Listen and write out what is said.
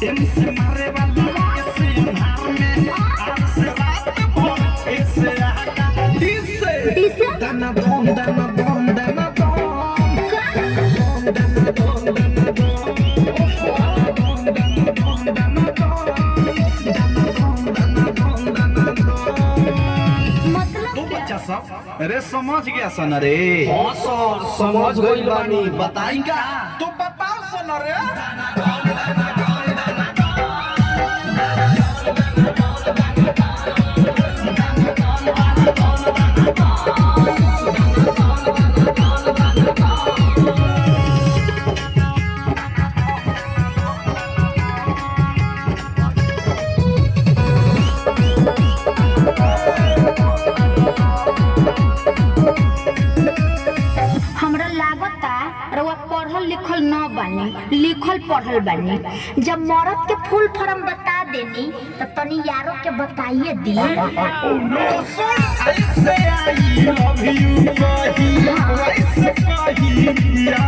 इनसे मारे वाला ऐसे अंधार में आज से रात भर ऐसे आगा दिसे दाना बोम दाना बोम दाना बोम दाना बोम दाना बोम दाना बोम मतलब बच्चा सब अरे समझ गया सन रे हाँ सर समझ गई बानी बताई का तो बताओ सन रे हमरा लागता रउआ पढ़ल लिखल न बानी लिखल पढ़ल बानी जब मरद के फुल फॉर्म बता देनी तो तनी यारों के बताइए दी तो सुन ऐसे आई लव यू कही ऐसे कही या